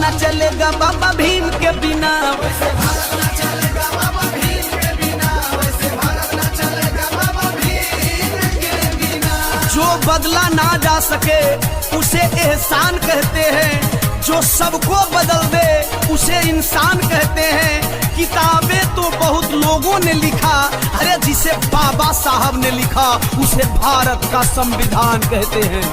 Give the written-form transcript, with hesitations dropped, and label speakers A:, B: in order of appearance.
A: न चलेगा बाबा भीम के बिना, वैसे भारत न चलेगा बाबा भीम के बिना, वैसे भारत न चलेगा बाबा भीम के बिना। जो बदला ना जा सके उसे एहसान कहते हैं, जो सबको बदल दे उसे इंसान कहते हैं। किताबें तो बहुत लोगों ने लिखा, अरे जिसे बाबा साहब ने लिखा उसे भारत का संविधान कहते हैं।